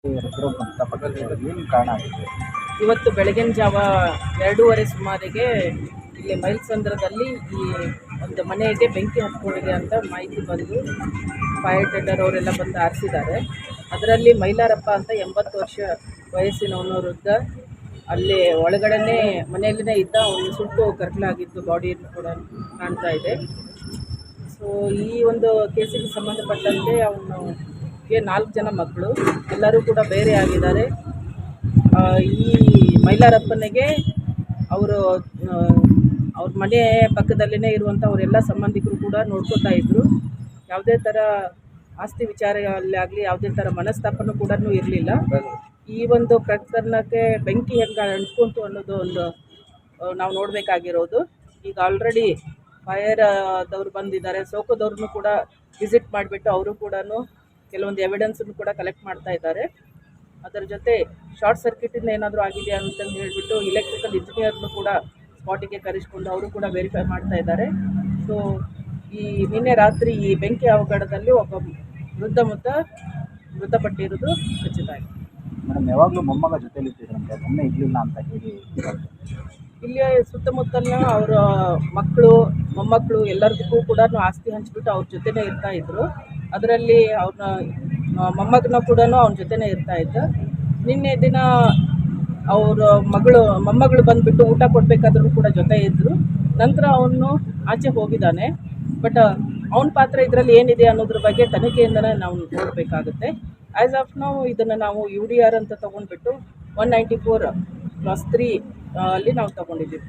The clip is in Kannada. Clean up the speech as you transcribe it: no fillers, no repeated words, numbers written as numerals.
ಏನು ಕಾರಣ ಆಗಿದೆ? ಇವತ್ತು ಬೆಳಗಿನ ಜಾವ 2:30 ಸುಮಾರಿಗೆ ಇಲ್ಲಿ ಮೈಲ್ಸಂದ್ರದಲ್ಲಿ ಈ ಒಂದು ಮನೆಗೆ ಬೆಂಕಿ ಹತ್ಕೊಂಡಿದೆ ಅಂತ ಮಾಹಿತಿ ಬಂದು ಫೈರ್ ಟೆಂಡರ್ ಅವರೆಲ್ಲ ಬಂದು ಆರಿಸಿದ್ದಾರೆ. ಅದರಲ್ಲಿ ಮೈಲಾರಪ್ಪ ಅಂತ 80 ವರ್ಷ ವಯಸ್ಸಿನವನ ವೃದ್ಧ ಅಲ್ಲಿ ಒಳಗಡೆ ಮನೆಯಲ್ಲೇ ಇದ್ದ. ಅವನು ಸುಟ್ಟು ಕರ್ಕಲಾಗಿದ್ದು ಬಾಡಿಯನ್ನು ಕೂಡ ಕಾಣ್ತಾ ಇದೆ. ಸೊ ಈ ಒಂದು ಕೇಸಿಗೆ ಸಂಬಂಧಪಟ್ಟಂತೆ ಅವನಿಗೆ 4 ಜನ ಮಕ್ಕಳು, ಎಲ್ಲರೂ ಕೂಡ ಬೇರೆ ಆಗಿದ್ದಾರೆ. ಈ ಮೈಲಾರಪ್ಪನಿಗೆ ಅವರು ಅವ್ರ ಮನೆ ಪಕ್ಕದಲ್ಲೇ ಇರುವಂಥ ಅವರೆಲ್ಲ ಸಂಬಂಧಿಕರು ಕೂಡ ನೋಡ್ಕೋತಾ ಇದ್ದರು. ಯಾವುದೇ ಥರ ಆಸ್ತಿ ವಿಚಾರಗಳಲ್ಲಾಗಲಿ ಯಾವುದೇ ಥರ ಮನಸ್ತಾಪನೂ ಕೂಡ ಇರಲಿಲ್ಲ. ಈ ಒಂದು ಪ್ರಕರಣಕ್ಕೆ ಬೆಂಕಿ ಹೆಂಗೆ ಅಂಟ್ಕೊಂತು ಅನ್ನೋದು ಒಂದು ನಾವು ನೋಡಬೇಕಾಗಿರೋದು. ಈಗ ಆಲ್ರೆಡಿ ಫೈರ್ ದವ್ರು ಬಂದಿದ್ದಾರೆ. ಸೋಕೋದವ್ರನ್ನೂ ಕೂಡ ವಿಸಿಟ್ ಮಾಡಿಬಿಟ್ಟು ಅವರು ಕೂಡ ಕೆಲವೊಂದು ಎವಿಡೆನ್ಸನ್ನು ಕೂಡ ಕಲೆಕ್ಟ್ ಮಾಡ್ತಾ ಇದ್ದಾರೆ. ಅದರ ಜೊತೆ ಶಾರ್ಟ್ ಸರ್ಕ್ಯೂಟಿಂದ ಏನಾದರೂ ಆಗಿದೆಯಾ ಅಂತಂದು ಹೇಳಿಬಿಟ್ಟು ಇಲೆಕ್ಟ್ರಿಕಲ್ ಇಂಜಿನಿಯರ್ನು ಕೂಡ ಸ್ಪಾಟಿಗೆ ಕರೆಸ್ಕೊಂಡು ಅವರು ಕೂಡ ವೆರಿಫೈ ಮಾಡ್ತಾ ಇದ್ದಾರೆ. ಸೊ ಈ ನಿನ್ನೆ ರಾತ್ರಿ ಈ ಬೆಂಕಿ ಅವಘಡದಲ್ಲಿ ಒಬ್ಬ ಮೃತಪಟ್ಟಿರೋದು ಖಚಿತ ಆಗಿದೆ. ಮೇಡಮ್, ಯಾವಾಗಲೂ ಮೊಮ್ಮಗ ಜೊತೆಲಿ ಇರ್ತಿದ್ರಂತೆ, ಮೊನ್ನೆ ಇರಲಿಲ್ಲ ಅಂತ ಹೇಳಿ ಇಲ್ಲಿಯ ಸುತ್ತಮುತ್ತಲಿನ ಅವರ ಮಕ್ಕಳು ಮೊಮ್ಮಕ್ಕಳು ಎಲ್ಲರಿಗೂ ಕೂಡ ಆಸ್ತಿ ಹಂಚಿಬಿಟ್ಟು ಅವ್ರ ಜೊತೆನೇ ಇರ್ತಾಯಿದ್ರು. ಅದರಲ್ಲಿ ಅವ್ರನ್ನ ಮೊಮ್ಮಗನ ಕೂಡ ಅವನ ಜೊತೆನೇ ಇರ್ತಾಯಿದ್ದ. ನಿನ್ನೆ ದಿನ ಅವರ ಮೊಮ್ಮಗಳು ಬಂದುಬಿಟ್ಟು ಊಟ ಕೊಡಬೇಕಾದ್ರೂ ಕೂಡ ಜೊತೆ ಇದ್ದರು. ನಂತರ ಅವನು ಆಚೆ ಹೋಗಿದ್ದಾನೆ. ಬಟ್ ಅವನ ಪಾತ್ರ ಇದರಲ್ಲಿ ಏನಿದೆ ಅನ್ನೋದ್ರ ಬಗ್ಗೆ ತನಿಖೆಯಿಂದನೇ ನಾವು ನೋಡಬೇಕಾಗುತ್ತೆ. ಆ್ಯಸ್ ಆಫ್ ನಾವು ಇದನ್ನು ನಾವು UDR ಅಂತ ತೊಗೊಂಡ್ಬಿಟ್ಟು 194/3 ಅಲ್ಲಿ ನಾವು ತೊಗೊಂಡಿದ್ದೀವಿ.